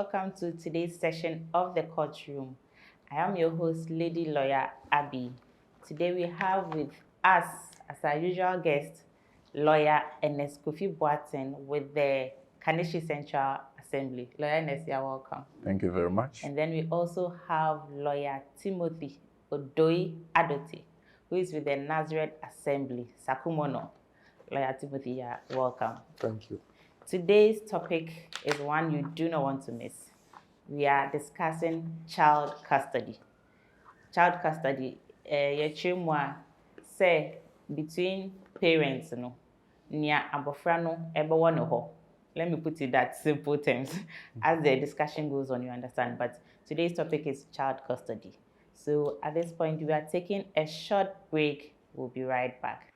Welcome to today's session of the courtroom. I am your host, Lady Lawyer Abby. Today we have with us, as our usual guest, Lawyer Ernest Kofi Boateng with the Kaneshie Central Assembly. Lawyer Ernest, you're welcome. Thank you very much. And then we also have Lawyer Timothy Odoi Adoti, who is with the Nazareth Assembly, Sakumono. Lawyer Timothy, you're welcome. Thank you. Today's topic is one you do not want to miss. We are discussing child custody. Child custody, say between parents, no, near abofra no, Let me put it that simple terms. As the discussion goes on, you understand. But today's topic is child custody. So at this point, we are taking a short break. We'll be right back.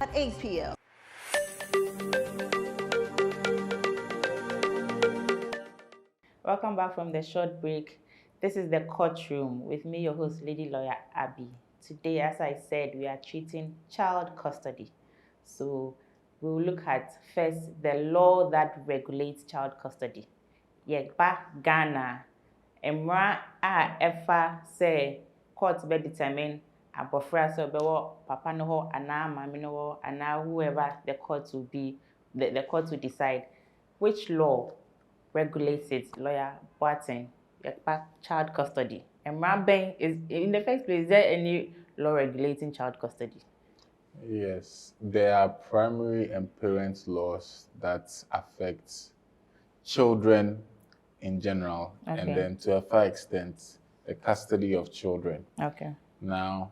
At 8 p.m. Welcome back from the short break. This is the courtroom with me, your host, Lady Lawyer Abby. Today, as I said, we are treating child custody. So we'll look at first the law that regulates child custody. Yekba Ghana, Emra a efa say court be determine abofra so bewo papa no ho ana mami no ho ana whoever the court will be, the court will decide which law regulates it. Lawyer Boateng, child custody. Emra Ben is in the first place. Is there any law regulating child custody? Yes, there are primary and parent laws that affect children in general, Okay. and then to a far extent, the custody of children. Okay. Now,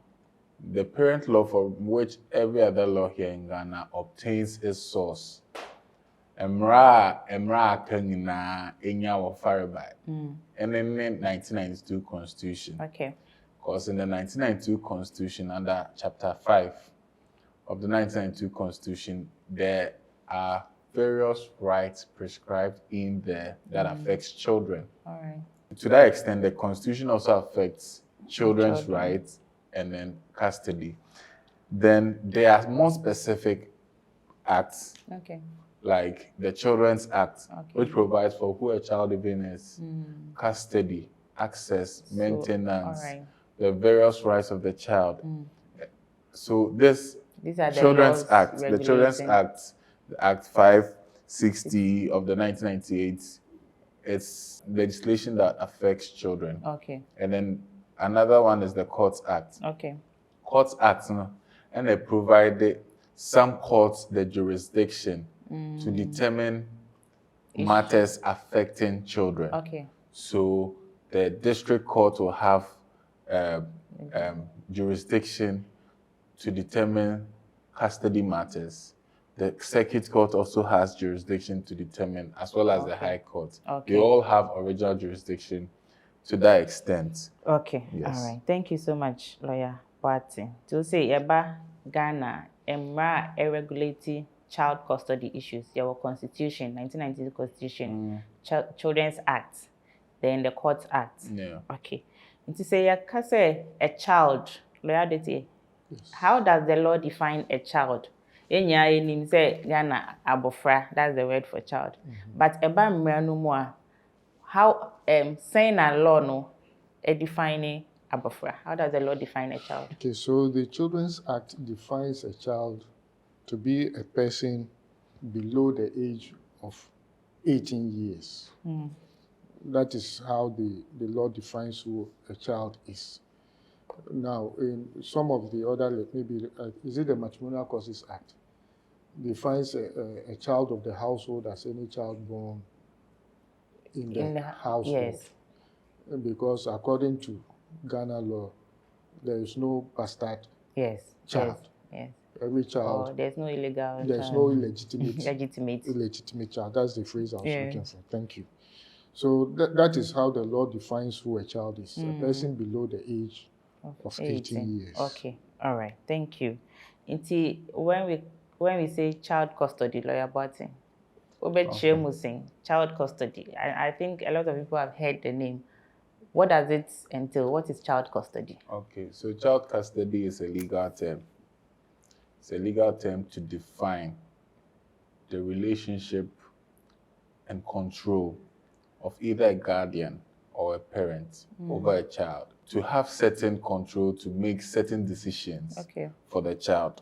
the parent law, for which every other law here in Ghana obtains its source, Emra Kanina Enya Wafaribai, and in the 1992 Constitution. Okay. Because in the 1992 Constitution, under Chapter 5 of the 1992 Constitution, there are various rights prescribed in there that affects children. All right. To that extent, the Constitution also affects children's rights and then custody. Then there are more specific acts, Okay. like the Children's Act, Okay. which provides for who a child even is, custody, access, maintenance, all right. the various rights of the child. So These are the Children's laws Act, the Children's regulating- Act, Act 560 of the 1998, it's legislation that affects children. Okay. And then another one is the Courts Act. Okay. Courts Act, and they provided some courts the jurisdiction to determine matters affecting children. Okay. So the district court will have jurisdiction to determine custody matters. The circuit court also has jurisdiction to determine, as well as the high court. Okay. They all have original jurisdiction to that extent. Okay. Yes. All right. Thank you so much, Lawyer Boateng. To say Eba Ghana, Emra regulating child custody issues. Your Constitution, 1992 Constitution, Children's Act, then the Courts Act. Yeah. Okay. And to say a child, Lawyer Dete, how does the law define a child? Ghana abofra, that's the word for child. But eba mra no mo a, how saying a law no defining abofra? How does the law define a child? Okay, so the Children's Act defines a child to be a person below the age of 18 years. That is how the law defines who a child is. Now, in some of the other, maybe, is it the Matrimonial Causes Act? Defines a child of the household as any child born in the household. Yes. Because according to Ghana law, there is no bastard child. Yes. Every child. Oh, there's no illegal. There's no illegitimate child. That's the phrase I was looking for. Thank you. So that is how the law defines who a child is. A person below the age of 18 years. Okay. All right. Thank you. When we say child custody, Lawyer Boateng, child custody. I think a lot of people have heard the name. What does it entail? What is child custody? Okay, so child custody is a legal term. It's a legal term to define the relationship and control of either a guardian or a parent over a child, to have certain control to make certain decisions for the child.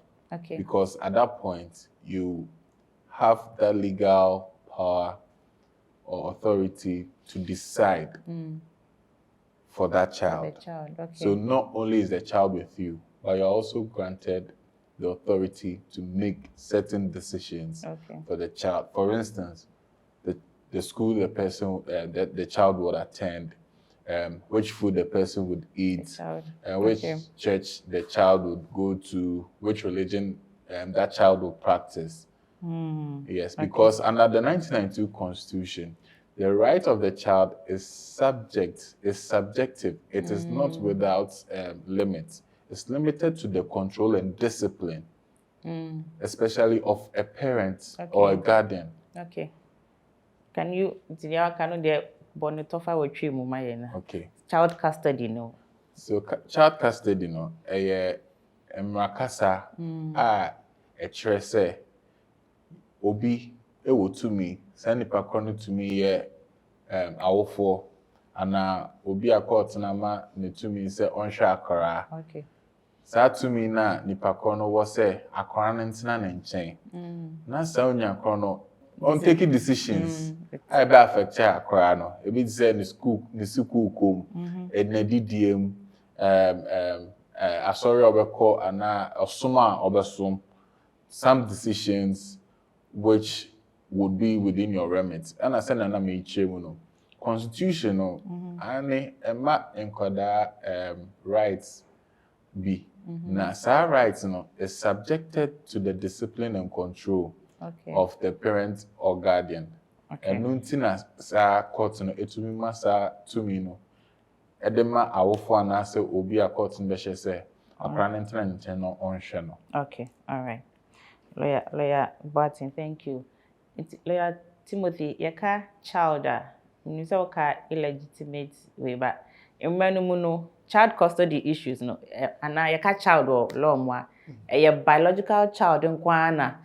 Because at that point, you have that legal power or authority to decide for that child. So not only is the child with you, but you're also granted the authority to make certain decisions for the child. For instance, the school the person, the child would attend, which food the person would eat, which church the child would go to, which religion that child would practice. Yes, because under the 1992 Constitution, the right of the child is subjective. It is not without limits. It's limited to the control and discipline, especially of a parent or a guardian. Can you child custody, no? So child custody, no, mrakasa a trese obi ewo to me, send the pakrono to me awofo ana obi akot na ma ne to me say onhwe akora. Sa to me na ni pakrono wo say akora ne ntina ne nchen. Na sa onya akrono on taking decisions I be affect akora no. E be say ni school kom na didiem asori obeko ana osoma obesom. Some decisions which would be within your remit. And I said, "Nana me no constitutional, ane ema enkoda rights be. Na sa rights no is subjected to the discipline and control of the parent or guardian. And nuntina sa court no etumi masa tumi no. Edema awofo ana se obi a court no be say akran ntina nchen no onhwe no." Okay, all right. Lawyer Barton, thank you. Lawyer Timothy, yaka child, you say okay illegitimate way, but no child custody issues no, and now yaka child or law more, a biological child in Kwana.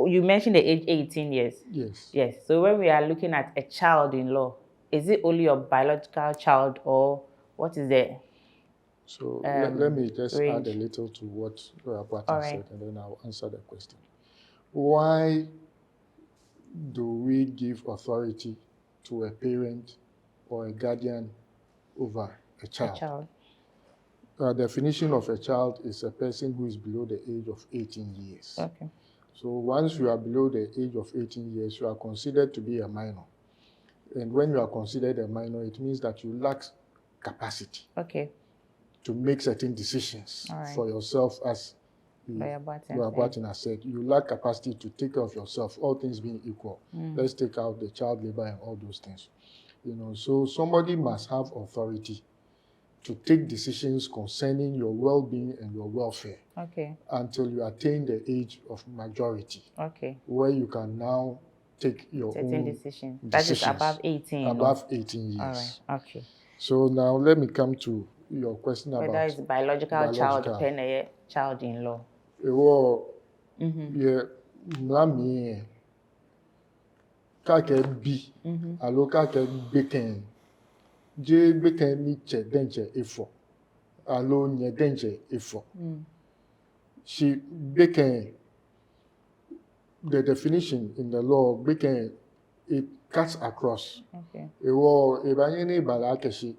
You mentioned the age 18 years. Yes. So when we are looking at a child-in-law, is it only your biological child or what is the? So let me just range. add a little to what Lawyer Barton said, and then I'll answer the question. Why do we give authority to a parent or a guardian over a child? The definition of a child is a person who is below the age of 18 years. So once you are below the age of 18 years, you are considered to be a minor. And when you are considered a minor, it means that you lack capacity to make certain decisions for yourself, as Lawyer Barton has said. You lack capacity to take care of yourself, all things being equal. Let's take out the child labor and all those things. So somebody must have authority to take decisions concerning your well-being and your welfare until you attain the age of majority, where you can now take your own decisions. That is above 18. Above 18 years. All right. So now let me come to your question about whether it's biological child or child-in-law. Mlami kake bi alo kake beken je beken ni che denche efo alo nye denche efo. She beken, the definition in the law beken, it cuts across. Ewo ebanyene balakeshi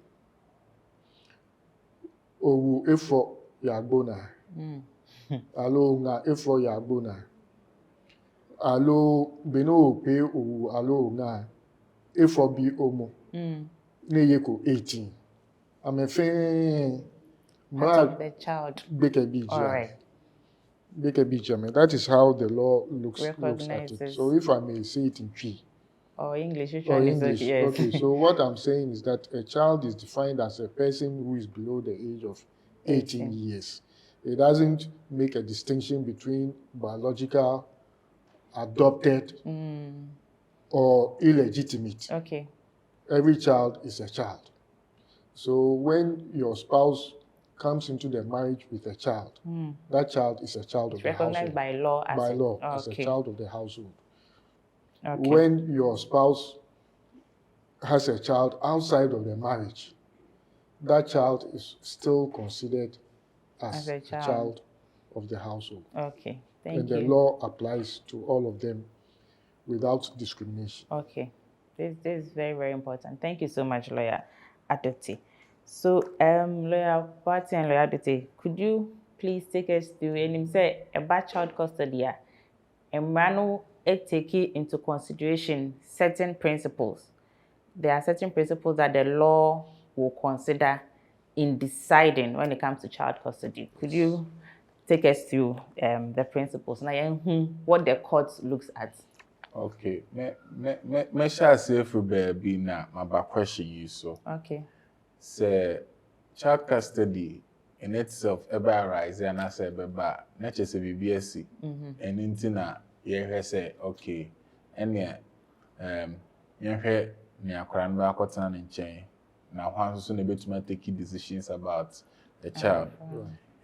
owu efo yagbona. Alo nga efo yagbona. Alo beno pe owu alo nga efo bi omo. Ne yeko 18. I'm a fan of the child. That is how the law looks at it. So if I may say it in Twi. Or English. Yes. Okay, so what I'm saying is that a child is defined as a person who is below the age of 18 years. It doesn't make a distinction between biological, adopted, or illegitimate. Every child is a child. So when your spouse comes into the marriage with a child, that child is a child of the household. Recognized by law as as a child of the household. when your spouse has a child outside of the marriage, that child is still considered as a child of the household. Okay, and the law applies to all of them without discrimination. Okay, this is very, very important. Thank you so much, Lawyer Adoti. So, Lawyer Party and Lawyer Adoti, could you please take us through, and you say about child custody, and Manu take into consideration certain principles. There are certain principles that the law will consider in deciding when it comes to child custody. Could you take us through the principles? Now, what the court looks at. Okay, me shall say for baby na my back question you so. Okay. Say child custody in itself ever arise and I say beba not just a BBSC and intina ye say okay and ye ni akran ba akotan nchen na hwan so na betuma take decisions about the child.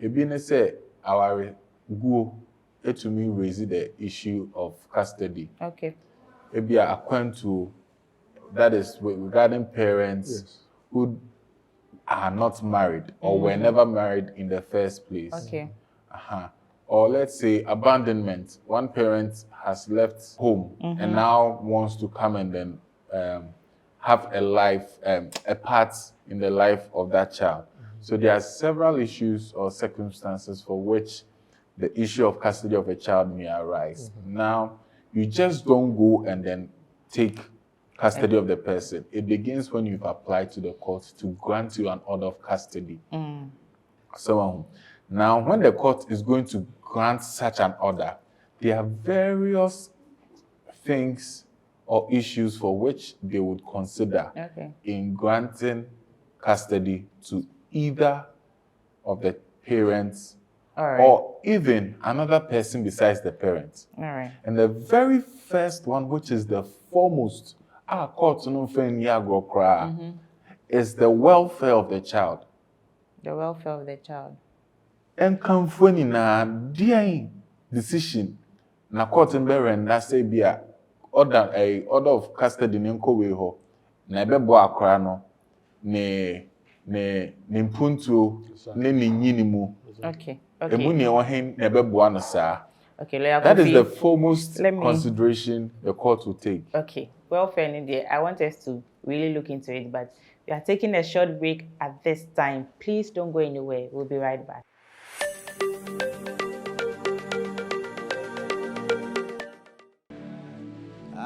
Ebi ne say our go to me raise the issue of custody. Okay. Maybe according to that is regarding parents who are not married or were never married in the first place. Okay. Or let's say abandonment. One parent has left home and now wants to come and then have a life, a part in the life of that child. So there are several issues or circumstances for which the issue of custody of a child may arise. Now, you just don't go and then take custody of the person. It begins when you've applied to the court to grant you an order of custody. So, now, when the court is going to grant such an order, there are various things or issues for which they would consider in granting custody to either of the parents or even another person besides the parents. And the very first one, which is the foremost, is the welfare of the child. The welfare of the child. And come when in a dear decision, na court and bearing that say be a order of custody in Koweho, na bebo akrano, ne mpuntu, ne nyinimu. Okay. Okay, Lawyer that is the foremost consideration the court will take. Okay, welfare in India. I want us to really look into it, but we are taking a short break at this time. Please don't go anywhere. We'll be right back.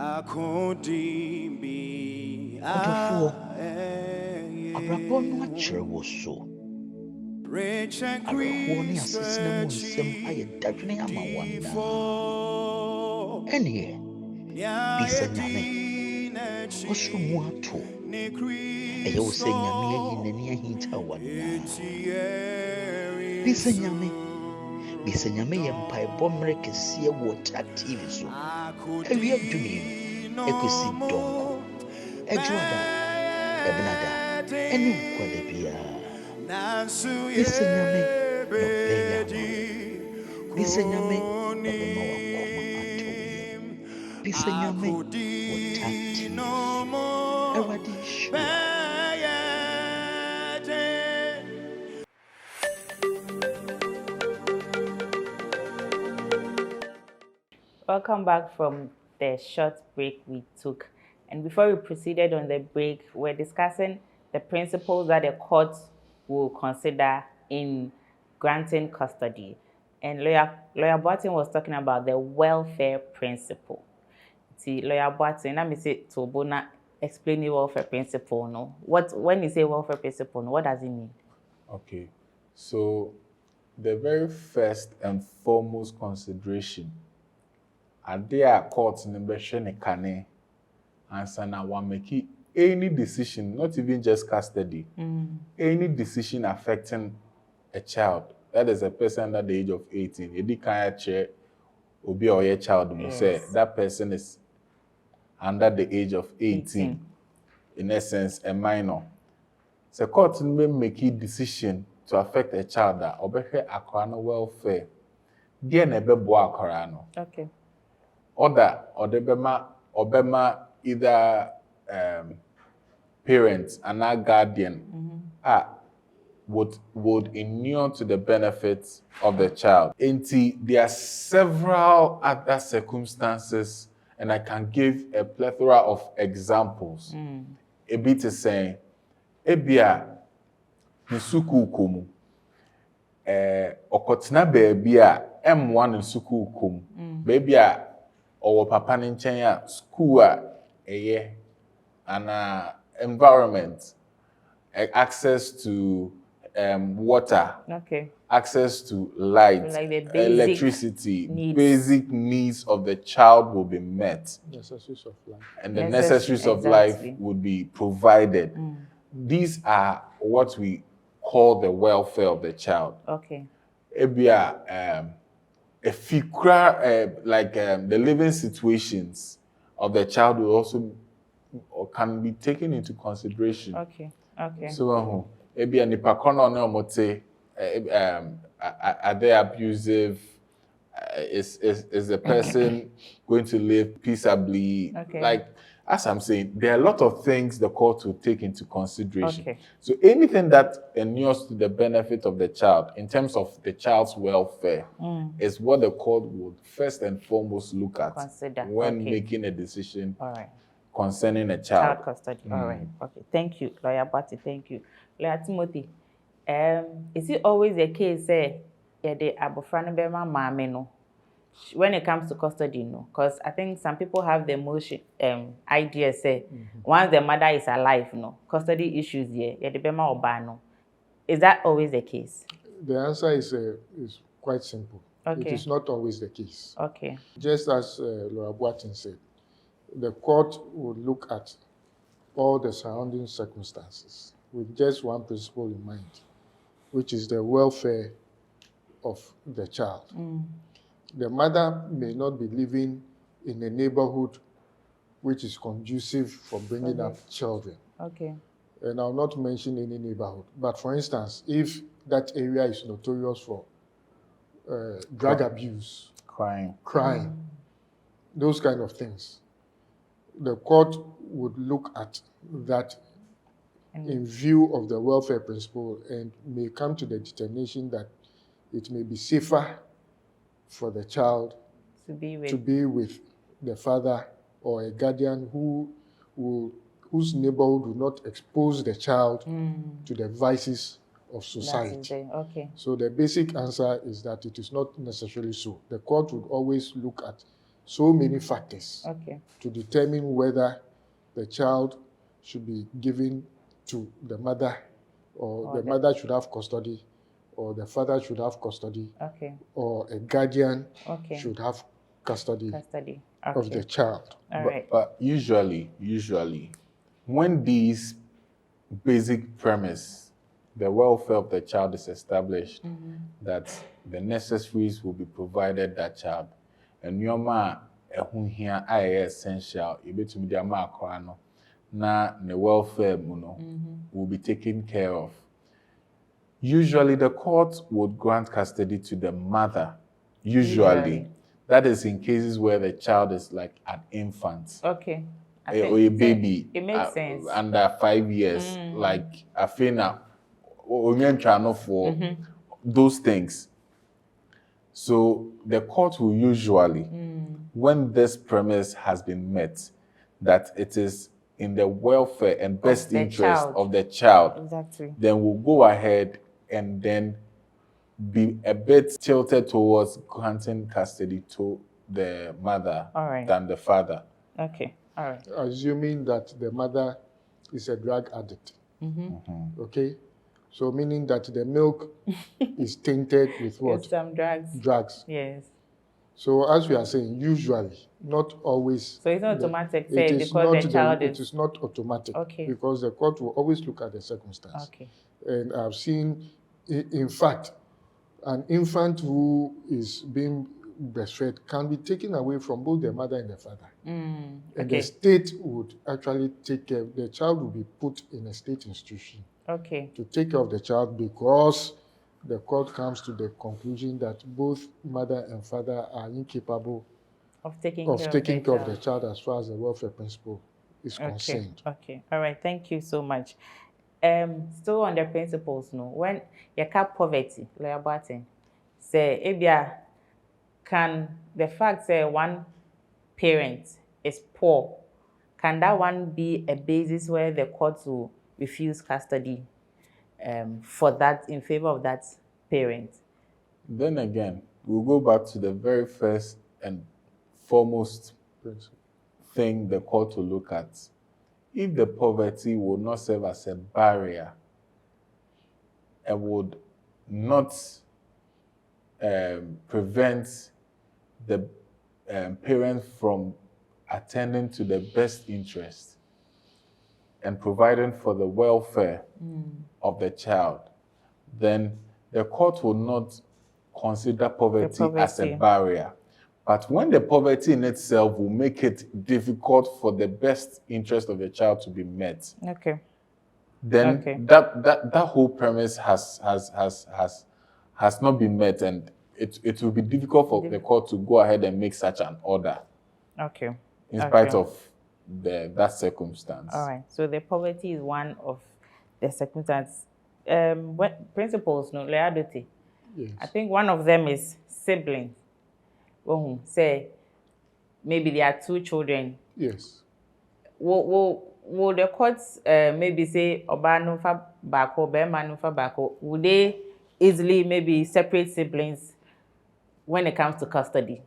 Awerɛhoɔ ne asesena mu nsɛm ayɛ dadwene ama wɔn ɛneɛ bisa Nyame ɔsoro mu ato ɛyɛ wo sɛ Nyame ayi n'ani ahinta wɔn bisa Nyame yɛ mpaebɔ mmerɛ kɛseɛ wɔ Tac TV so awia dumienu ɛkɔsi dɔnko ɛdwoada ɛbenada ɛne nkwada biara bisa Nyame no bɛyɛ ama bisa Nyame no bɛma wakoma ato bisa Nyame wɔ Tac TV so Awurade hyira. Welcome back from the short break we took. And before we proceeded on the break, we're discussing the principles that the court will consider in granting custody. And Lawyer Barton was talking about the welfare principle. See, Lawyer Barton, let me say to Bona, explain the welfare principle. No, when you say welfare principle, no, what does it mean? Okay, so the very first and foremost consideration at their courts in the Kane answer now one make any decision, not even just custody, any decision affecting a child, that is a person under the age of 18, you can't chair or be or your child, say that person is under the age of 18, in essence, a minor. So court may make a decision to affect a child that obey a welfare. Dear nebe boa corano. Okay. Order or the bema obema either parents and our guardian would inure to the benefits of the child. There are several other circumstances, and I can give a plethora of examples. A bit is saying, ebia nisuku komu, okotena baby a M1 nisuku komu, baby a owo papa nchen a school a eye and environment, access to water, access to light, like the electricity, basic needs of the child will be met. Necessaries of life. And the necessaries of life would be provided. These are what we call the welfare of the child. Ebia, if you the living situations of the child will also or can be taken into consideration. So, maybe any pakono no mote, are they abusive? Is the person going to live peaceably? Like, as I'm saying, there are a lot of things the court will take into consideration. So anything that inures to the benefit of the child in terms of the child's welfare is what the court would first and foremost look at when making a decision concerning a child. Child custody. All right. Okay. Thank you, Lawyer Batty. Thank you. Lawyer Timothy, is it always the case the abofrane bema mama no when it comes to custody, no? Because I think some people have the motion idea say once the mother is alive, no custody issues here, the bema oba no. Is that always the case? The answer is quite simple. It is not always the case. Just as Lawyer Boatin said, the court would look at all the surrounding circumstances with just one principle in mind, which is the welfare of the child. The mother may not be living in a neighborhood which is conducive for bringing up children. And I'll not mention any neighborhood, but for instance, if that area is notorious for drug abuse, crime, those kind of things, the court would look at that in view of the welfare principle and may come to the determination that it may be safer for the child to be with the father or a guardian whose neighborhood will not expose the child to the vices of society. So the basic answer is that it is not necessarily so. The court would always look at so many factors to determine whether the child should be given to the mother or the mother should have custody or the father should have custody or a guardian should have custody of the child. But usually, when these basic premise, the welfare of the child is established, that the necessaries will be provided that child, and yoma here essential, you bet me the na the welfare will be taken care of. Usually the court would grant custody to the mother. Usually. That is in cases where the child is like an infant. Or a baby. It makes sense. Under 5 years. Like a fina for those things. So the court will usually, when this premise has been met, that it is in the welfare and best interest of the child, then we'll go ahead and then be a bit tilted towards granting custody to the mother than the father. Assuming that the mother is a drug addict. So meaning that the milk is tainted with what? With some drugs. Drugs. Yes. So as we are saying, usually, not always. So it's not automatic, say, because the child is... It is not automatic, because the court will always look at the circumstance. And I've seen, in fact, an infant who is being breastfed can be taken away from both the mother and the father. And the state would actually take care, the child will be put in a state institution to take care of the child, because the court comes to the conclusion that both mother and father are incapable of taking of care taking of care the of the child. child as far as the welfare principle is concerned. Okay. All right. Thank you so much. Still on the principles, no. When you cap poverty, Lawyer Barton, say, Ebia, can the fact say one parent is poor, can that one be a basis where the court will refuse custody for that, in favor of that parent? Then again, we'll go back to the very first and foremost thing the court will look at. If the poverty will not serve as a barrier and would not prevent the parent from attending to the best interest and providing for the welfare of the child, then the court will not consider poverty as a barrier. But when the poverty in itself will make it difficult for the best interest of the child to be met, then that whole premise has not been met, and it will be difficult for the court to go ahead and make such an order. In spite of that circumstance. All right. So the poverty is one of the circumstances. Principles, no, Leadote. Yes. I think one of them is siblings. Say maybe there are two children. Yes. Will the courts maybe say Oba nufa bako, Bema nufa bako? Would they easily maybe separate siblings when it comes to custody?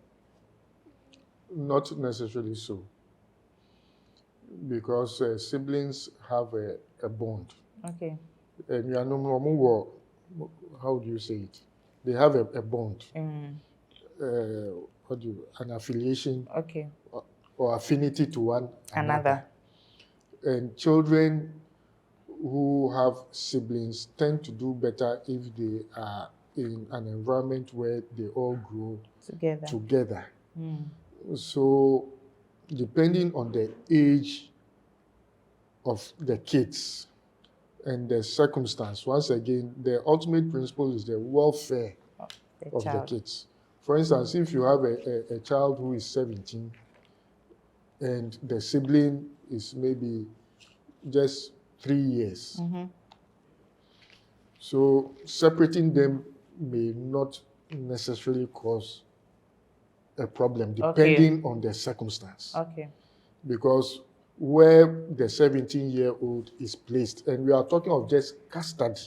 Not necessarily so, because siblings have a bond. Okay. And you are no more, how do you say it? They have a bond. An affiliation. Okay. Or affinity to one another. And children who have siblings tend to do better if they are in an environment where they all grow together. So, depending on the age of the kids and the circumstance, once again, the ultimate principle is the welfare of the kids. For instance, if you have a child who is 17 and the sibling is maybe just 3 years, so separating them may not necessarily cause a problem, depending on the circumstance. Because where the 17-year-old is placed, and we are talking of just custody,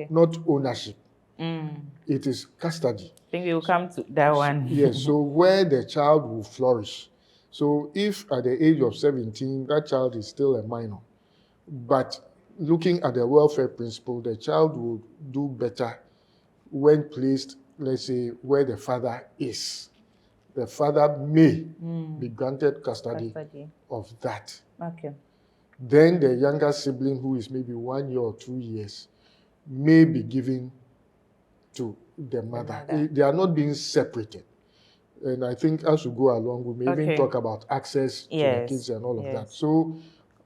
not ownership. It is custody. I think we will come to that one. Yes, so where the child will flourish. So if at the age of 17, that child is still a minor, but looking at the welfare principle, the child will do better when placed, let's say, where the father is. The father may be granted custody of that. Then the younger sibling, who is maybe 1 year or 2 years, may be given to the mother. They are not being separated. And I think as we go along, we may even talk about access to the kids and all of that. So,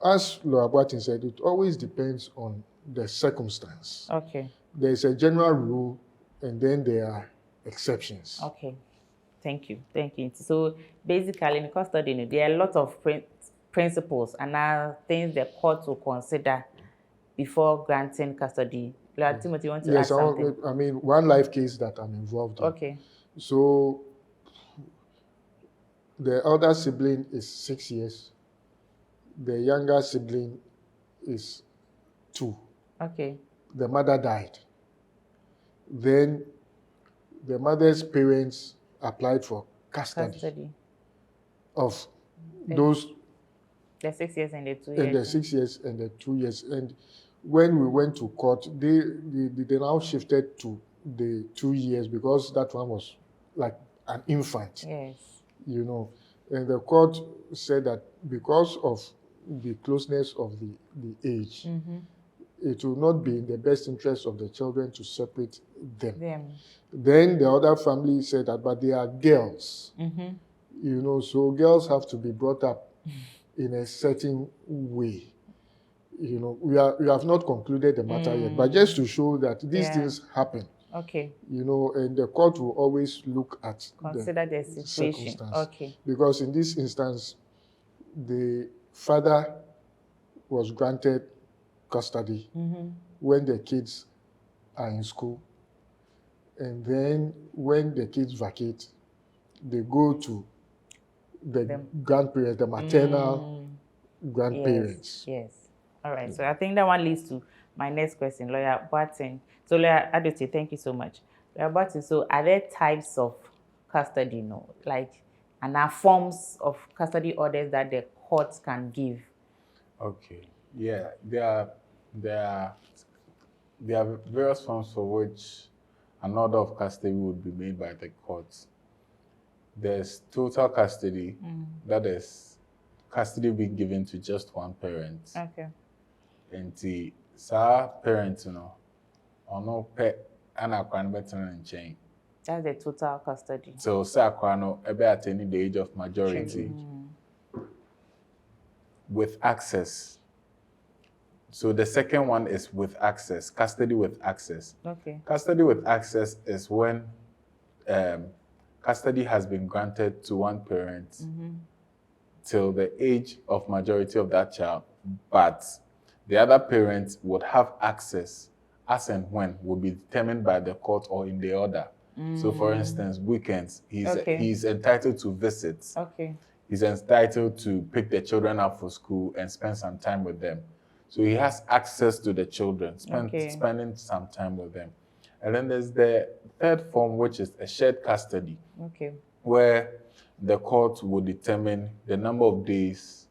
as Lawyer Barton said, it always depends on the circumstance. There's a general rule, and then there are exceptions. Thank you. So basically, in custody, there are a lot of principles and things the court will consider before granting custody. Timothy, you want to add something? I mean, one life case that I'm involved in. So the elder sibling is 6 years. The younger sibling is 2. The mother died. Then the mother's parents applied for custody of those. The 6 years and the 2 years. And the 6 years and the 2 years. And when we went to court, they now shifted to the 2 years because that one was like an infant. You know. And the court said that because of the closeness of the age, it will not be in the best interest of the children to separate them. Then the other family said that, but they are girls. You know, so girls have to be brought up in a certain way. You know, we have not concluded the matter yet, but just to show that these things happen. Okay. You know, and the court will always look at Consider the situation. circumstance. Okay. Because in this instance, the father was granted custody when the kids are in school. And then when the kids vacate, they go to the grandparents, the maternal grandparents. Yes. All right. So I think that one leads to my next question, Lawyer Barton. So Lawyer Adote, thank you so much. Lawyer Barton, so are there types of custody, and are forms of custody orders that the courts can give? Okay. Yeah, there are various forms for which an order of custody would be made by the courts. There's total custody, that is custody being given to just one parent. Okay. And the parent, or no pet and a chain. That's the total custody. So Sakwano attaining the age of majority with access. So the second one is with access, custody with access. Okay. Custody with access is when custody has been granted to one parent till the age of majority of that child, but the other parent would have access as and when will be determined by the court or in the order. So for instance, weekends, he's entitled to visit. Okay. He's entitled to pick the children up for school and spend some time with them. So he has access to the children, spending some time with them. And then there's the third form, which is a shared custody, where the court will determine the number of days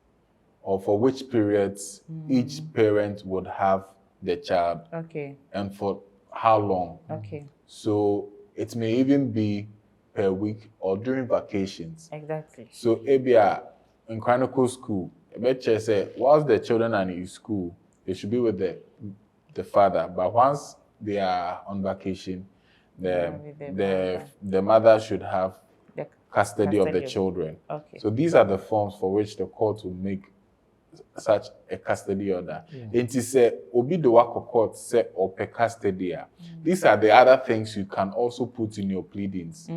or for which periods each parent would have the child and for how long. So it may even be per week or during vacations. Exactly. So Abia in Chronicle School, Betche say whilst the children are in school, they should be with the father. But once they are on vacation, the mother should have the custody of the children. Okay. So these are the forms for which the court will make such a custody order. And to say obi the work of court say or per custody. These are the other things you can also put in your pleadings.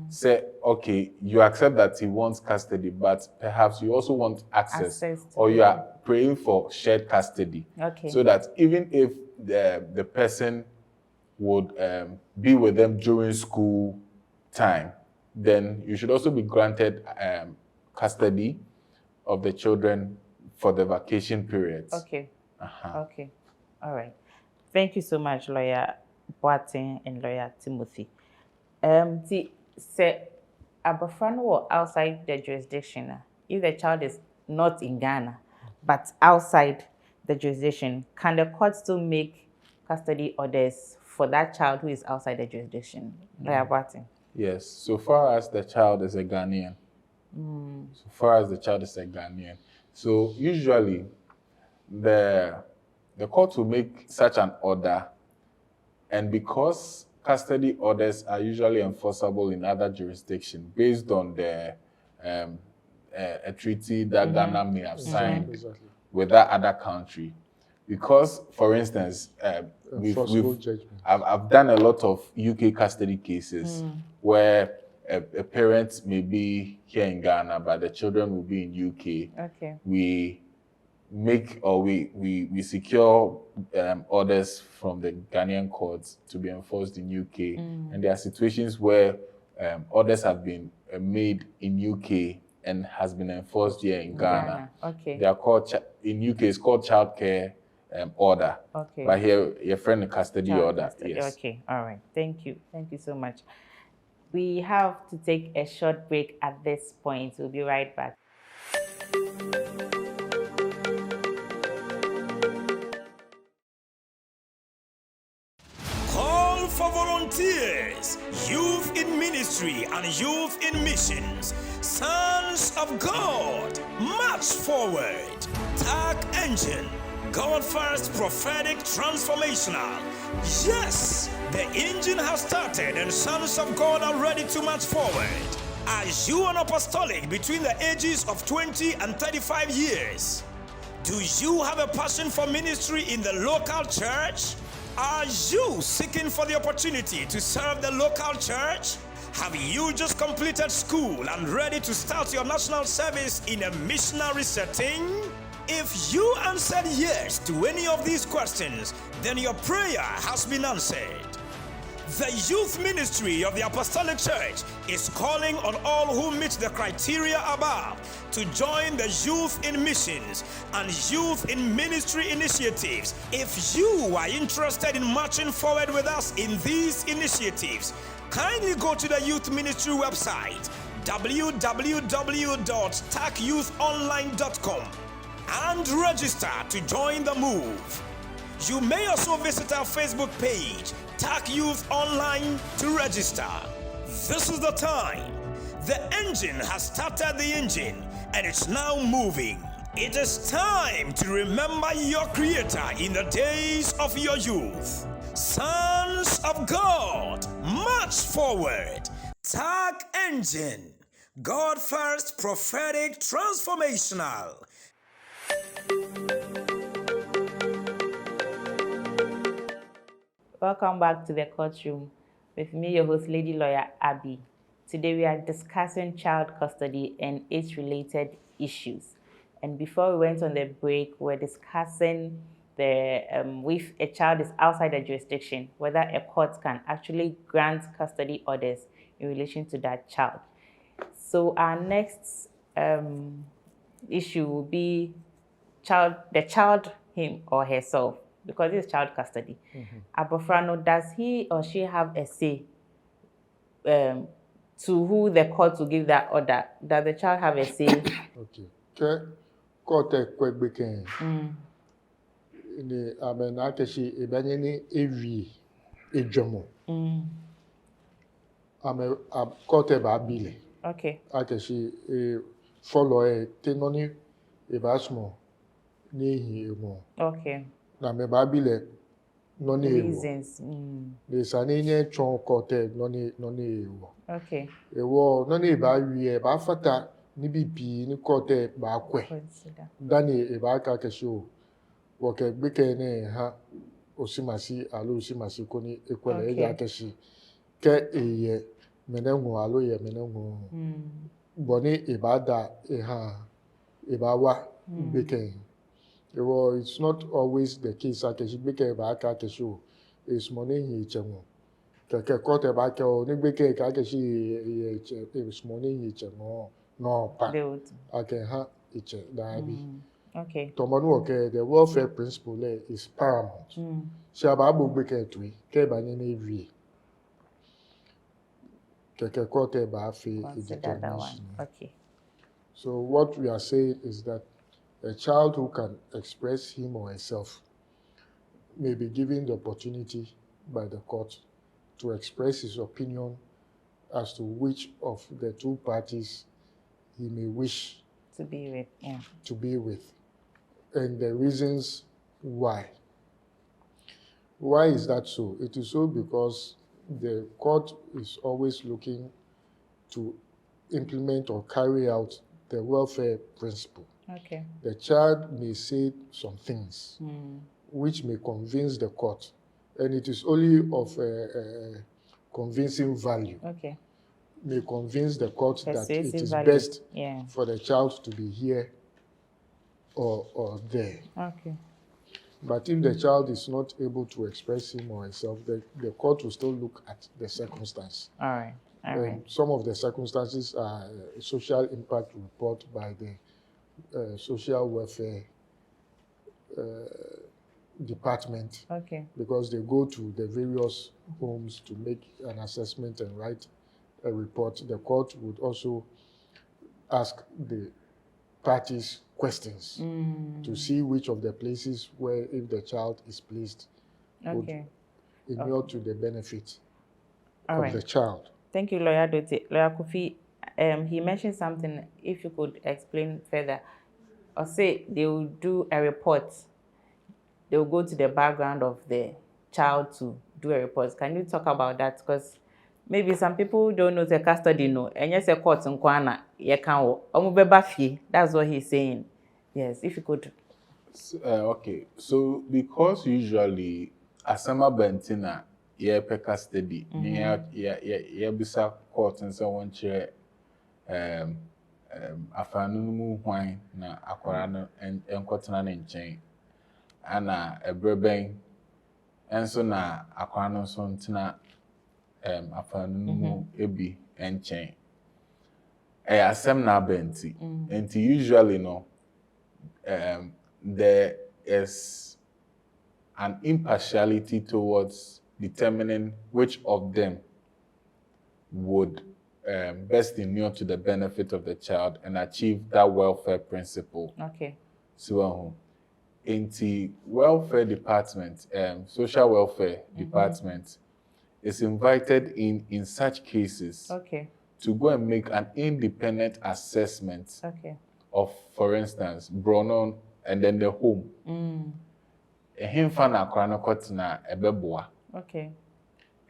Say, okay, you accept that he wants custody, but perhaps you also want access or you are praying for shared custody. So that even if the person would be with them during school time, then you should also be granted custody of the children for the vacation periods. Okay. Okay. All right. Thank you so much, Lawyer Boateng and Lawyer Timothy. Say, abafra no outside the jurisdiction. If the child is not in Ghana, but outside the jurisdiction, can the court still make custody orders for that child who is outside the jurisdiction? Lawyer Boateng. Yes, so far as the child is a Ghanaian. So far as the child is a Ghanaian. So usually the court will make such an order, and because custody orders are usually enforceable in other jurisdictions based on the a treaty that Ghana may have signed with that other country. Because, for instance, I've done a lot of UK custody cases where a parent may be here in Ghana, but the children will be in UK. We make or we secure orders from the Ghanaian courts to be enforced in UK. And there are situations where orders have been made in UK and has been enforced here in Ghana. They are called, in UK, it's called childcare order. But here, your friend custody order. Yes. Okay, all right. Thank you. Thank you so much. We have to take a short break at this point. We'll be right back. Call for volunteers, youth in ministry and youth in missions. Sons of God, march forward. Tac Engine, God first, prophetic, transformational. Yes, the engine has started and sons of God are ready to march forward. Are you an apostolic between the ages of 20 and 35 years? Do you have a passion for ministry in the local church? Are you seeking for the opportunity to serve the local church? Have you just completed school and ready to start your national service in a missionary setting? If you answered yes to any of these questions, then your prayer has been answered. The youth ministry of the Apostolic Church is calling on all who meet the criteria above to join the Youth in Missions and Youth in Ministry initiatives. If you are interested in marching forward with us in these initiatives, kindly go to the youth ministry website www.tacyouthonline.com and register to join the move. You may also visit our Facebook page, Tac Youth Online, to register. This is the time. The engine has started the engine and it's now moving. It is time to remember your Creator in the days of your youth. Sons of God, march forward. Tac Engine, God first, prophetic, transformational. Welcome back to the courtroom with me, your host, Lady Lawyer Abby. Today we are discussing child custody and its related issues. And before we went on the break, we're discussing the if a child is outside the jurisdiction, whether a court can actually grant custody orders in relation to that child. So our next issue will be the child, him or herself, because it's child custody. Abofrano, does he or she have a say to who the court will give that order? Does the child have a say? Okay. Court kwebeke. Ni amena keshi ebenye evi ejomo. Ame court ba bile. Okay. Akeshi follow tenoni ebasmo ni emo. Okay. Na me ba bile noni emo. Reasons. Le sanenye chon court noni emo. Okay. Ewo noni ba wie ba fata ni bibi ni court ba kwe. Consider. Dani eba ka kesho woke gbeke ne ha osimasi alo osimasi koni ekwele ega keshi ke eye menenwo alo ye menenwo boni ibada eha ibawa gbeke ewo it's not always the case akeshi gbeke ba ka kesho is money hi chenwo keke kote ba ke o ni gbeke ka keshi ye is money hi chenwo no pa ake ha iche dabi. Okay. The welfare principle is paramount. Shababu beke tui ke banene vie. Keke kote ba fe determination. Okay. So what we are saying is that a child who can express him or herself may be given the opportunity by the court to express his opinion as to which of the two parties he may wish to be with. Yeah. To be with. And the reasons why. Why is that so? It is so because the court is always looking to implement or carry out the welfare principle. Okay. The child may say some things which may convince the court, and it is only of convincing value. Okay. May convince the court that it is value. Best yeah. for the child to be here or there. Okay. But if the child is not able to express him or herself, the court will still look at the circumstance. All right. All right. Some of the circumstances are a social impact report by the social welfare department. Okay. Because they go to the various homes to make an assessment and write a report. The court would also ask the parties questions to see which of the places where, if the child is placed, would inure to the benefit of the child. Thank you, Lawyer Dote. Lawyer Kofi, he mentioned something, if you could explain further. Or say they will do a report. They will go to the background of the child to do a report. Can you talk about that? Because maybe some people don't know the custody, no. And yes, a court in Kwana, that's what he's saying. Yes, if you could. Okay, so because usually asama bentina ye pe custody ye bisa court and so on chair afanu mu hwan na akwara no enkotena ne nchen ana ebreben enso na akwara no so ntena afanu mu ebi enchen asem na benti and usually no there is an impartiality towards determining which of them would best inure to the benefit of the child and achieve that welfare principle. Okay. So, in the welfare department, social welfare department is invited in such cases to go and make an independent assessment of, for instance, Bronon and then the home. Himfa na akwara no kotena ebeboa. Okay.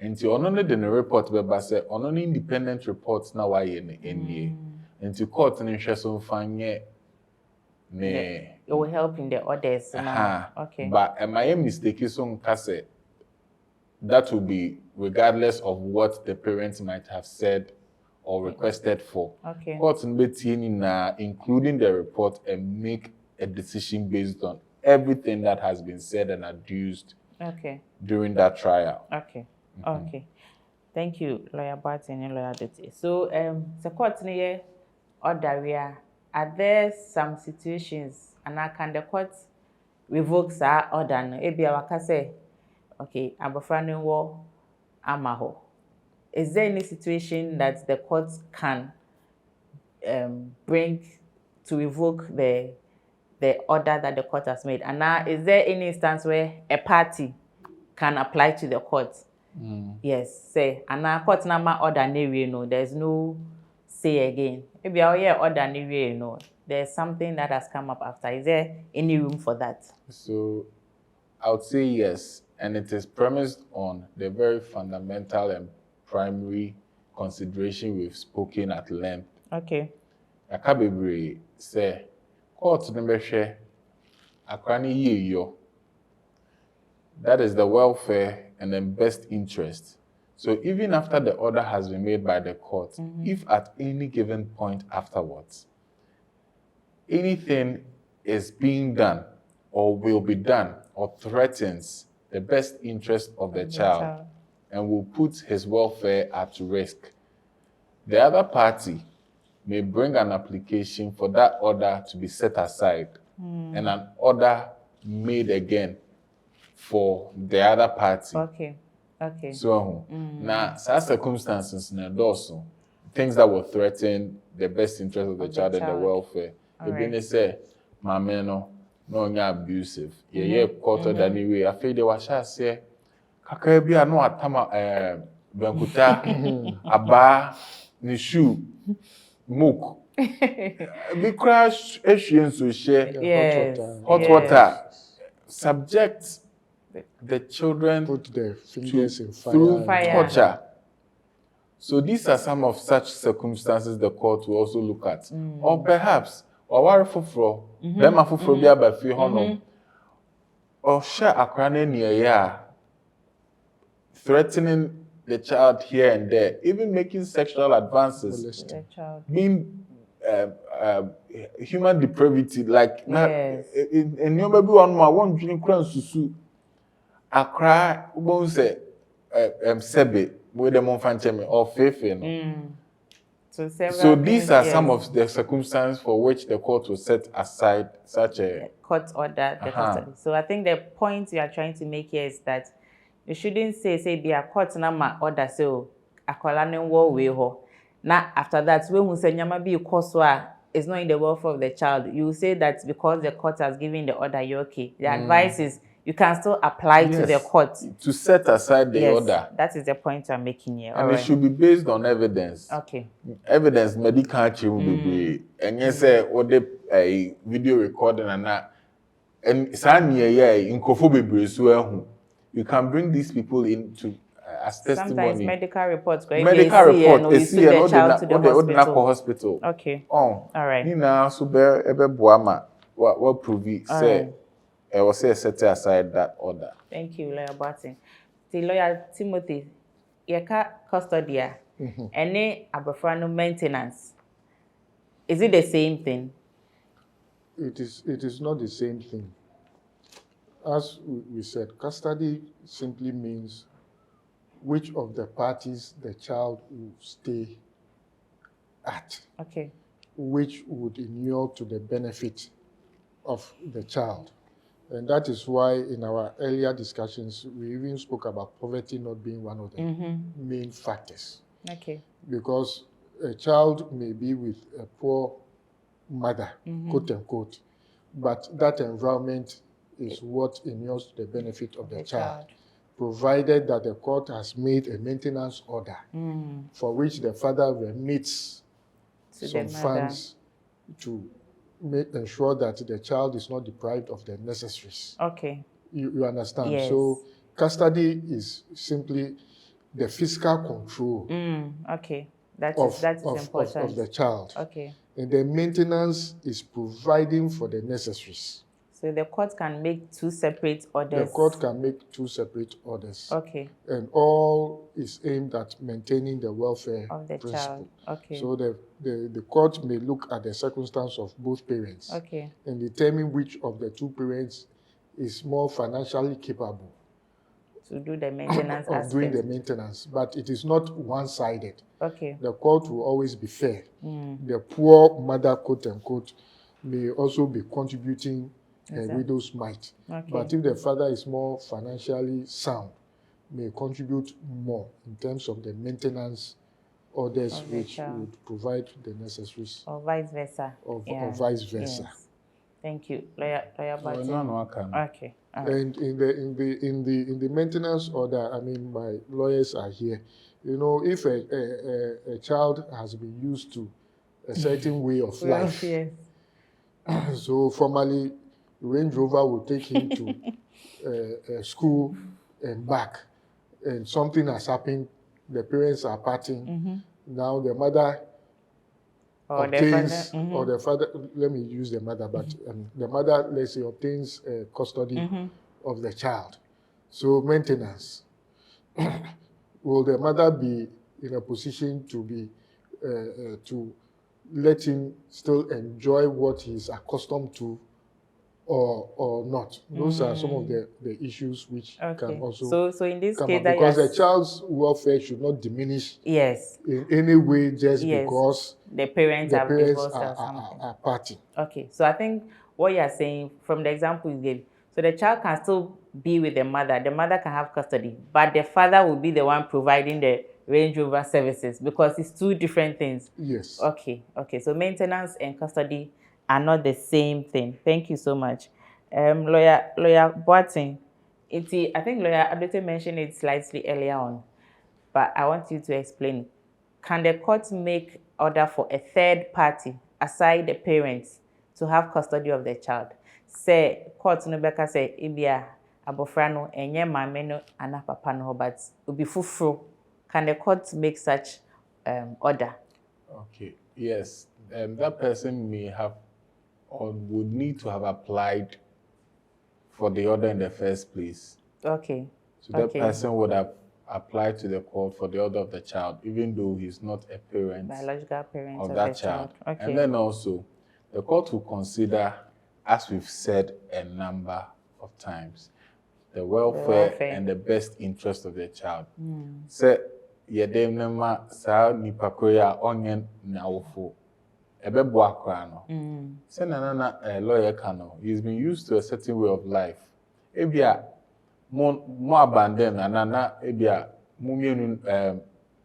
Nti ono ne de ne report beba se ono ne independent reports na wa ye ne enie. Nti court ne hwe so mfanye ne it will help in the others. Okay. But am I mistake so nka se that will be regardless of what the parents might have said or requested for. Okay. Court nbetie ni na including the report and make a decision based on everything that has been said and adduced during that trial. Okay. Okay. Thank you, Lawyer Barton and Lawyer Doty. So, the court near order, are there some situations and can the court revoke that order? No, ebi awaka say, okay, abofrani wo Ami-Narh. Is there any situation that the court can bring to revoke the order that the court has made? And now, is there any instance where a party can apply to the court? Yes, say, and now court number order no, there's no say again. Maybe order no, there's something that has come up after. Is there any room for that? So, I would say yes, and it is premised on the very fundamental and primary consideration we've spoken at length. Okay. Akabebre say, court number akwani yo. That is the welfare and the best interest. So even after the order has been made by the court, if at any given point afterwards, anything is being done or will be done or threatens the best interest of the child and will put his welfare at risk, the other party may bring an application for that order to be set aside and an order made again for the other party. Okay. Okay. So now, such circumstances in also things that will threaten the best interest of the child and the welfare. If they say, "Mama, no abusive," court order anyway. I feel they were say, "Kakabia no atama benkuta aba nishu mook." We crash Asian so share hot water. Subject the children put their fingers in fire through torture. So these are some of such circumstances the court will also look at. Or perhaps, or fufro, them a fufro biya ba fi hono, or share akrane niya, threatening the child here and there, even making sexual advances, being human depravity, like in your baby one drink crown susu. Akra won say sebe with the monfancheme or fefe no. So these are some of the circumstances for which the court will set aside such a court order. So I think the point you are trying to make here is that you shouldn't say be a court na order so akwala ne wo we ho. Now after that when we say nyama bi koswa is not in the welfare of the child, you say that because the court has given the order you're okay. The advice is you can still apply to the court to set aside the order. That is the point I'm making here. And it should be based on evidence. Okay. Evidence medical be and you say what the video recording and that and you can bring these people into as testimony. Sometimes medical reports go see the child to the hospital. Okay. All right. Nina so ebe boama what prove say I will say set aside that order. Thank you, Lawyer Barton. The Lawyer Timothy, yeka custody, any abofra no maintenance. Is it the same thing? It is not the same thing. As we said, custody simply means which of the parties the child will stay at, Okay. which would inure to the benefit of the child. And that is why in our earlier discussions, we even spoke about poverty not being one of the main factors. Okay. Because a child may be with a poor mother, quote unquote, but that environment is what inures to the benefit of the child, provided that the court has made a maintenance order for which the father remits some funds to ensure that the child is not deprived of the necessaries. Okay. You understand? Yes. So custody is simply the fiscal control Okay. That is important. Of the child. Okay. And the maintenance is providing for the necessaries. So the court can make two separate orders? The court can make two separate orders. Okay. And all is aimed at maintaining the welfare of the principle. child. Okay. So the court may look at the circumstance of both parents and determine which of the two parents is more financially capable to do the maintenance of doing the maintenance. But it is not one-sided. Okay. The court will always be fair. The poor mother, quote unquote, may also be contributing a widow's mite. Okay. But if the father is more financially sound, may contribute more in terms of the maintenance orders which would provide the necessaries. Or vice versa. Or vice versa. Yes. Thank you, Lawyer Barton. Okay. And in the maintenance order, I mean, my lawyers are here. You know, if a child has been used to a certain way of life, so formally, Range Rover will take him to school and back, and something has happened. The parents are parting. Now the mother obtains, or the father. Let me use the mother, but the mother, let's say, obtains custody of the child. So maintenance. Will the mother be in a position to be to let him still enjoy what he's accustomed to, or not? Those are some of the issues which can also so in this come case up, because the child's welfare should not diminish in any way just because the parents are parting. Okay, so I think what you are saying from the example you gave, so the child can still be with the mother can have custody, but the father will be the one providing the Range Rover services, because it's two different things. Yes. Okay, so maintenance and custody are not the same thing. Thank you so much. Lawyer Barton, I think Lawyer Abigail mentioned it slightly earlier on, but I want you to explain. Can the court make order for a third party aside the parents to have custody of the child? Say court no beka say ibia abofra no enye mame no ana papa no, but obi fufuro. Can the court make such order? Okay. Yes. That person may have or would need to have applied for the order in the first place. Okay. So that person would have applied to the court for the order of the child, even though he's not a parent, biological parent of that child. Okay. And then also, the court will consider, as we've said a number of times, the welfare and the best interest of the child. So, yedem nema sa nipa koya onyen na wofo ebebo akra no se na lawyer kano, he's been used to a certain way of life, ebia mo abandon na ebia mo mienu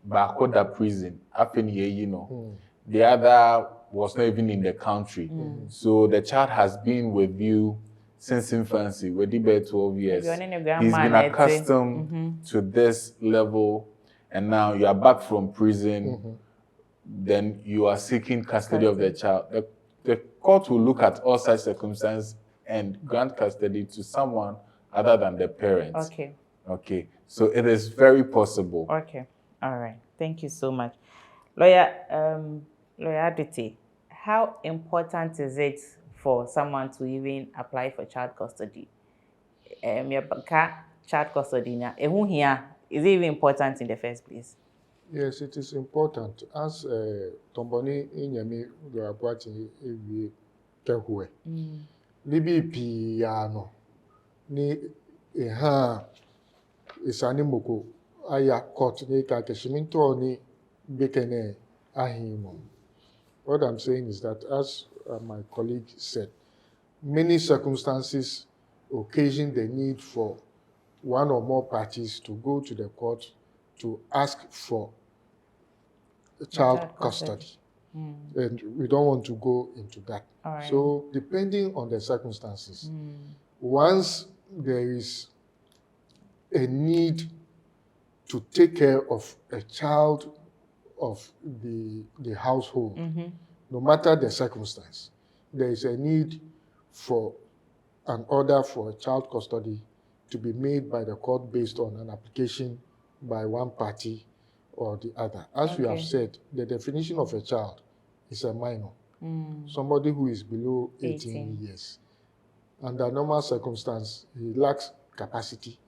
ba koda prison happen here, you know. The other was not even in the country. So the child has been with you since infancy, with about 12 years. He's been accustomed to this level. And now you are back from prison, then you are seeking custody of the child. The court will look at all such circumstances and grant custody to someone other than the parents. Okay. So it is very possible. Okay. All right. Thank you so much. Lawyer Aditi, how important is it for someone to even apply for child custody? child custody now. Is it even important in the first place? Yes, it is important. As Tomboni Inyami Luabuati Ewie Tehue. Nibi piano ni isani moko aya court ni ka keshiminto ni bekene ahimo. What I'm saying is that, as my colleague said, many circumstances occasion the need for one or more parties to go to the court to ask for child custody. And we don't want to go into that. Right. So depending on the circumstances, once there is a need to take care of a child of the household, no matter the circumstance, there is a need for an order for a child custody to be made by the court based on an application by one party or the other. As we have said, the definition of a child is a minor, somebody who is below 18 years. Under normal circumstance, he lacks capacity.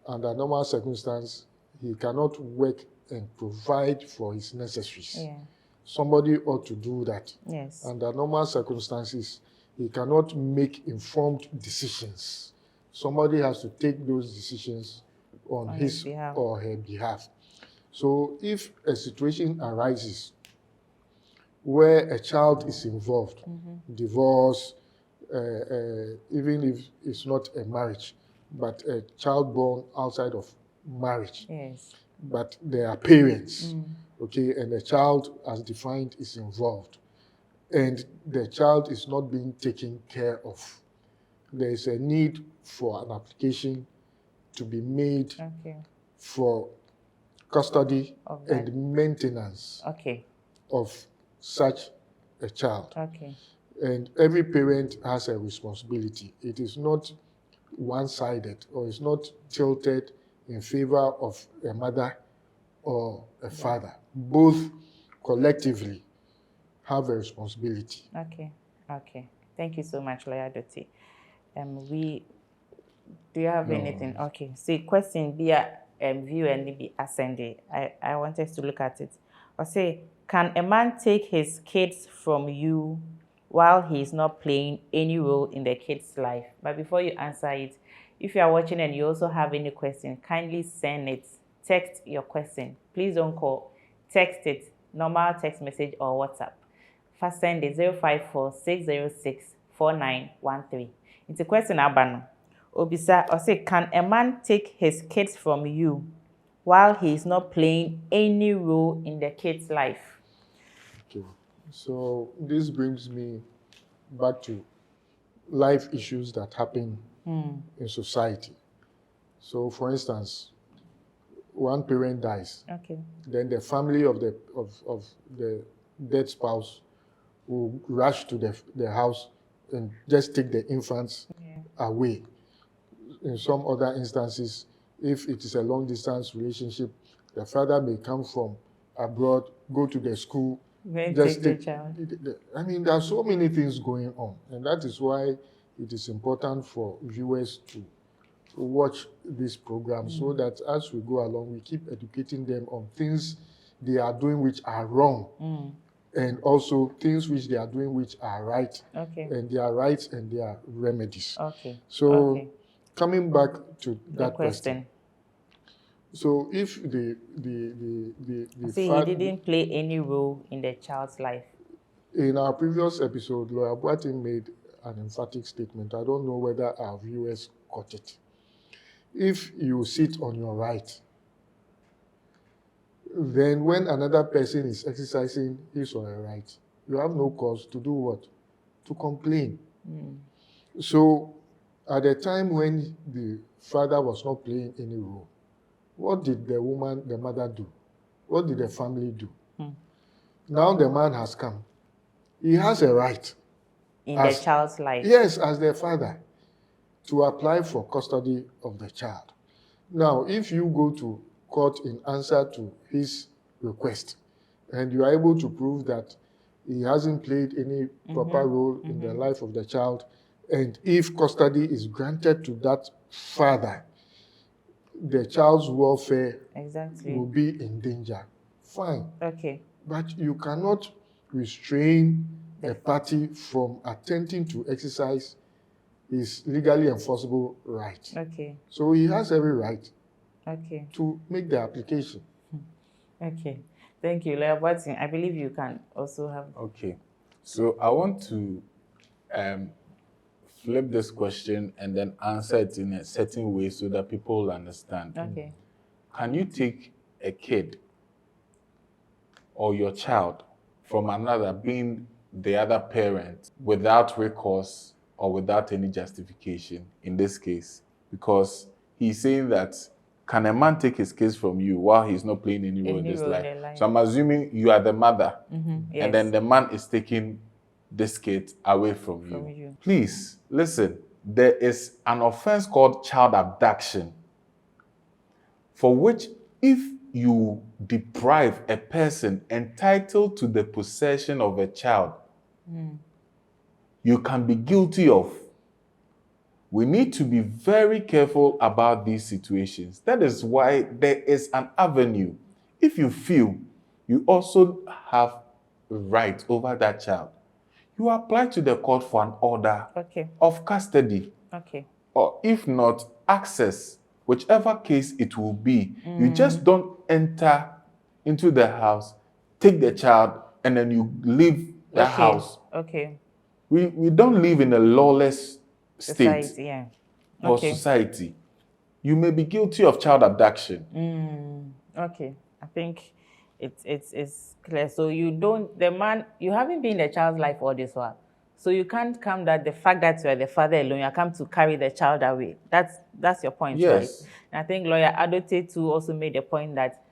Under normal circumstance, he cannot work and provide for his necessaries. Yeah. Somebody ought to do that. Yes. Under normal circumstances, he cannot make informed decisions. Somebody has to take those decisions on his or her behalf. So if a situation arises where a child is involved, divorce, even if it's not a marriage, but a child born outside of marriage, but there are parents, okay, and the child, as defined, is involved, and the child is not being taken care of, there is a need for an application to be made for custody and maintenance of such a child. And every parent has a responsibility. It is not one-sided, or it's not tilted in favor of a mother or a father. Both collectively have a responsibility. Okay. Thank you so much, Lawyer Dotty. Do you have anything? Okay. So question be view and be ascending. I wanted to look at it. Or say, can a man take his kids from you while he is not playing any role in the kid's life? But before you answer it, if you are watching and you also have any question, kindly send it. Text your question. Please don't call. Text it. Normal text message or WhatsApp. First send it 054-606-4913. It's a question abano. Obisa, or say, can a man take his kids from you while he is not playing any role in the kid's life? Okay. So this brings me back to life issues that happen in society. So, for instance, one parent dies. Then the family of the dead spouse will rush to the house and just take the infants away. In some other instances, if it is a long-distance relationship, the father may come from abroad, go to the school, just take the child. I mean, there are so many things going on, and that is why it is important for viewers to watch this program so that as we go along, we keep educating them on things they are doing which are wrong, and also things which they are doing which are right, and their rights and their remedies. So coming back to that question. So if the he didn't play any role in the child's life. In our previous episode, Lawyer Boateng made an emphatic statement. I don't know whether our viewers caught it. If you sit on your right, then when another person is exercising his or her right, you have no cause to do what? To complain. So at the time when the father was not playing any role, what did the mother do? What did the family do? Now the man has come. He has a right. In the child's life. Yes, as the father, to apply for custody of the child. Now, if you go to court in answer to his request, and you are able to prove that he hasn't played any proper role in the life of the child, And if custody is granted to that father, the child's welfare will be in danger. Fine. Okay. But you cannot restrain a party from attempting to exercise his legally enforceable right. Okay. So he has every right to make the application. Okay. Thank you, Lawyer Watson. I believe you can also have... Okay. So I want to flip this question and then answer it in a certain way so that people will understand. Okay. Can you take a kid or your child from another, being the other parent, without recourse or without any justification in this case? Because he's saying that, can a man take his kids from you while he's not playing any role in this life? So I'm assuming you are the mother, Yes. and then the man is taking this kid away from you. Please, listen, there is an offense called child abduction, for which if you deprive a person entitled to the possession of a child, you can be guilty of. We need to be very careful about these situations. That is why there is an avenue. If you feel you also have a right over that child, you apply to the court for an order of custody. Or if not, access, whichever case it will be. You just don't enter into the house, take the child, and then you leave the house. We don't live in a lawless state or society. You may be guilty of child abduction. Okay, I think it's clear. So you don't, the man, you haven't been in the child's life all this while. So you can't come that the fact that you are the father alone, you come to carry the child away. That's your point, right? And I think Lawyer Adote too also made the point that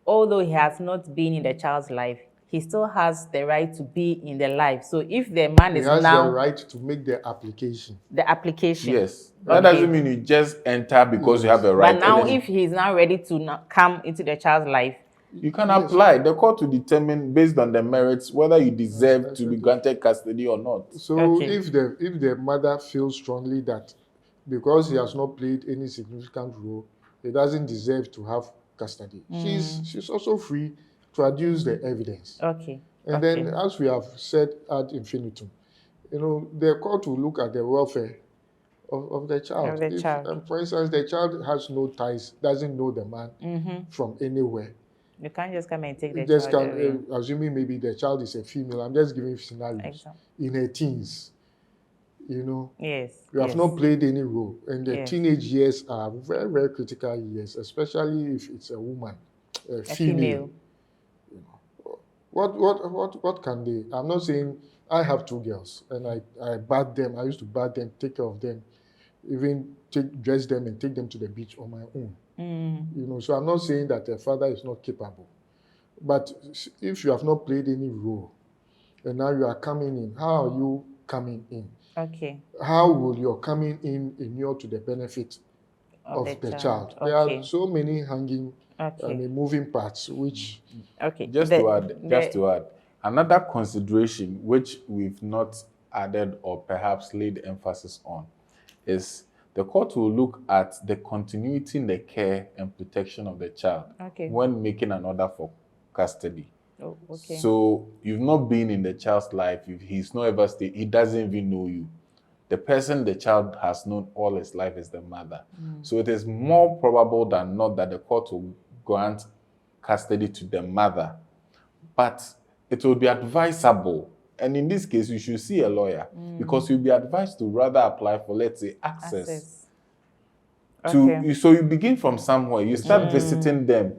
although he has not been in the child's life, he still has the right to be in the life. So if the man is now... He has the right to make the application. The application. Yes. That doesn't mean you just enter because you have a right. But now if he's now ready to come into the child's life, you can apply. The court to determine based on the merits whether you deserve to be granted custody or not. So if the mother feels strongly that because he has not played any significant role, he doesn't deserve to have custody, she's also free to adduce the evidence. And then, as we have said ad infinitum, the court will look at the welfare of the child. For instance, the child has no ties, doesn't know the man from anywhere. You can't just come and take the child away. Assuming maybe the child is a female, I'm just giving scenarios. In her teens, you have not played any role. And the teenage years are very, very critical years, especially if it's a woman, a female. What can they? I'm not saying I have 2 girls and I bat them. I used to bat them, take care of them, even dress them and take them to the beach on my own. So I'm not saying that a father is not capable. But if you have not played any role and now you are coming in, how are you coming in? How will your coming in inure to the benefit of the child? There are so many hanging moving parts, which... Just to add, another consideration which we've not added or perhaps laid emphasis on is the court will look at the continuity in the care and protection of the child when making an order for custody. So you've not been in the child's life, he's not ever stayed, he doesn't even know you. The person the child has known all his life is the mother. So it is more probable than not that the court will grant custody to the mother. But it will be advisable, and in this case, you should see a lawyer because you'll be advised to rather apply for, let's say, access. So you begin from somewhere, you start visiting them.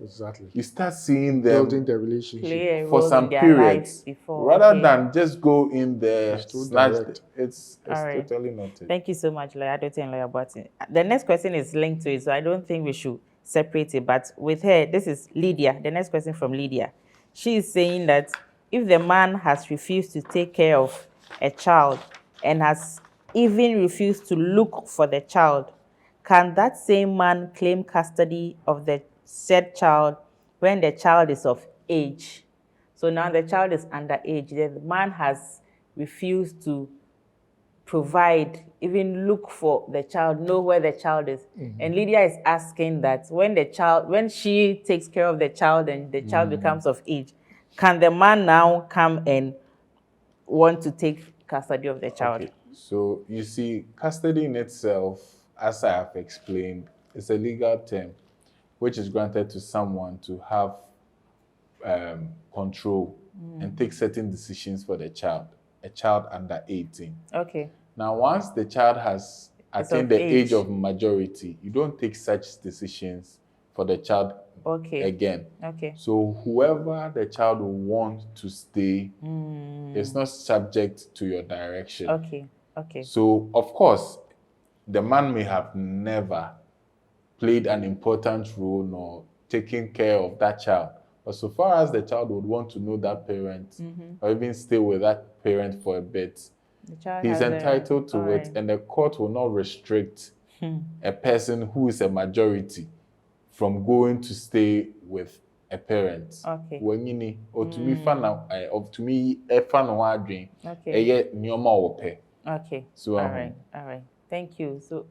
You start seeing them, building the relationship for some periods, rather than just go in there, snatch. It's totally not it. Thank you so much, Lawyer Adote and Lawyer Barton. The next question is linked to it, so I don't think we should separate it. But with her, this is Lydia. The next question from Lydia. She is saying that if the man has refused to take care of a child and has even refused to look for the child, can that same man claim custody of the said child when the child is of age? So now the child is underage. The man has refused to provide, even look for the child, know where the child is. And Lydia is asking that when she takes care of the child and the child becomes of age, can the man now come and want to take custody of the child? Okay. So you see, custody in itself, as I have explained, is a legal term which is granted to someone to have control and take certain decisions for the child, a child under 18. Okay. Now, once the child has attained the age of majority, you don't take such decisions for the child again. Okay. So whoever the child will want to stay is not subject to your direction. Okay. Okay. So, of course, the man may have never played an important role nor taken care of that child. But so far as the child would want to know that parent or even stay with that parent for a bit, he's entitled to it, and the court will not restrict a person who is a majority from going to stay with a parent. Okay. When you need, or to me, a fan of our dream, Okay. So, all right. Thank you. So,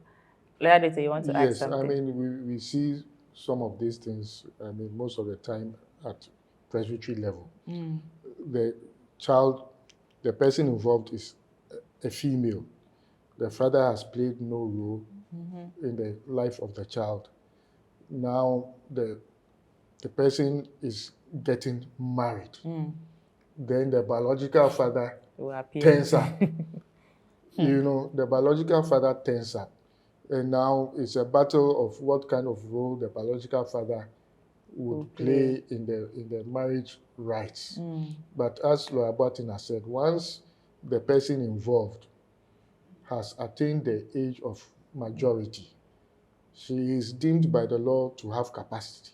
Lady, you want to add something? Yes, I mean, we see some of these things, I mean, most of the time at presbytery level. The child, the person involved is a female. The father has played no role in the life of the child. Now, the person is getting married. Then the biological father turns up. The biological father turns up. And now it's a battle of what kind of role the biological father would play in the marriage rights. But as Lawyer Barton has said, once the person involved has attained the age of majority, she is deemed by the law to have capacity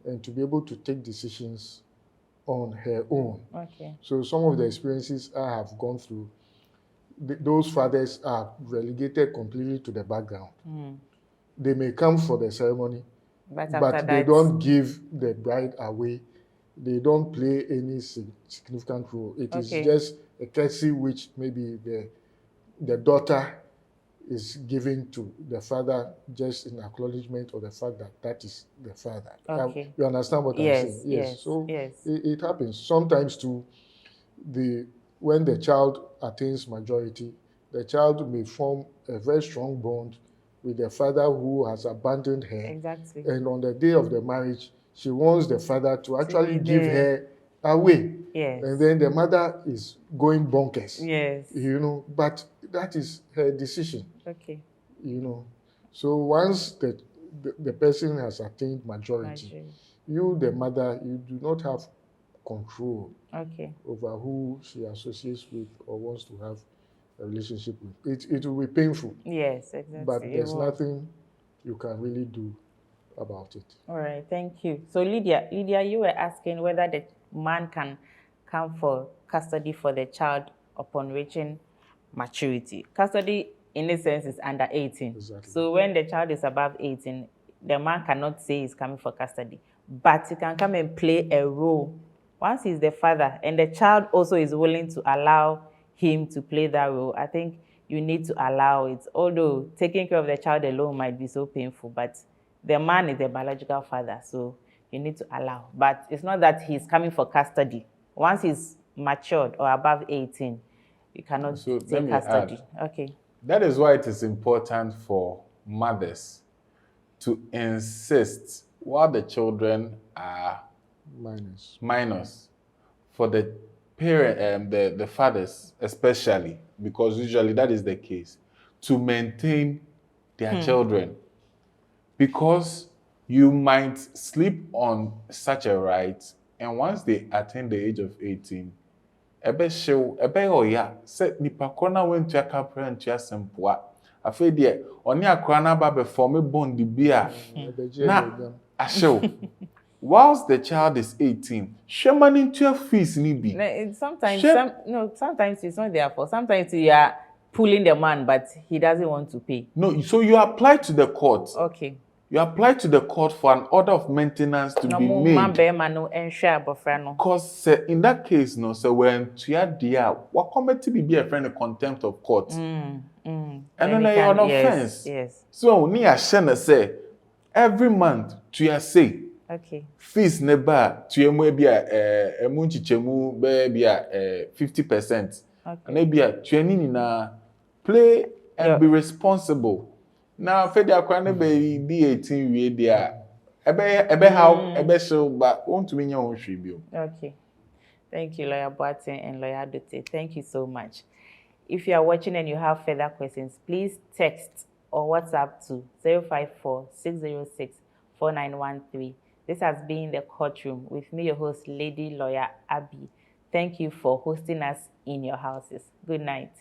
and to be able to take decisions on her own. So some of the experiences I have gone through, those fathers are relegated completely to the background. They may come for the ceremony, but they don't give the bride away. They don't play any significant role. It is just a courtesy which maybe the daughter is giving to the father just in acknowledgement of the fact that that is the father. You understand what I'm saying? Yes. So it happens. Sometimes too, when the child attains majority, the child may form a very strong bond with the father who has abandoned her. Exactly. And on the day of the marriage, she wants the father to actually give her away. Yes. And then the mother is going bonkers. Yes. But that is her decision. Okay. So once the person has attained majority, you, the mother, you do not have control over who she associates with or wants to have a relationship with. It will be painful. Yes, exactly. But there's nothing you can really do about it. All right, thank you. So Lydia, you were asking whether the man can come for custody for the child upon reaching maturity. Custody, in a sense, is under 18. Exactly. So when the child is above 18, the man cannot say he's coming for custody, but he can come and play a role. Once he's the father and the child also is willing to allow him to play that role, I think you need to allow it. Although taking care of the child alone might be so painful, but the man is the biological father, so you need to allow. But it's not that he's coming for custody. Once he's matured or above 18, you cannot take custody. Okay. That is why it is important for mothers to insist while the children are minors for the parent, the fathers especially, because usually that is the case, to maintain their children. Because you might sleep on such a right, and once they attain the age of 18, nipa korona went to a parent to a sempua. Afei de oni akora na ba be form bond bi a na ashew. Whilst the child is 18, shemaning 12 fees ni bi. Sometimes it's not their fault. Sometimes you are pulling the man, but he doesn't want to pay. No, so you apply to the court. Okay. you apply to the court for an order of maintenance to be made. Because in that case, no, so when to your dear, what committee be a friend of contempt of court? And then you're an offense. Yes. So, near Shana say, every month to your say, okay, fees never to your maybe a munchichemu, baby 50%. okay. And maybe a training in play and be responsible. Now, Federal Crown be 18 years there. Ebe show, but want to win your own tribute. Okay. Thank you, Lawyer Boateng and Lawyer Adote. Thank you so much. If you are watching and you have further questions, please text or WhatsApp to 054-606-4913. This has been The Courtroom with me, your host, Lady Lawyer Abby. Thank you for hosting us in your houses. Good night.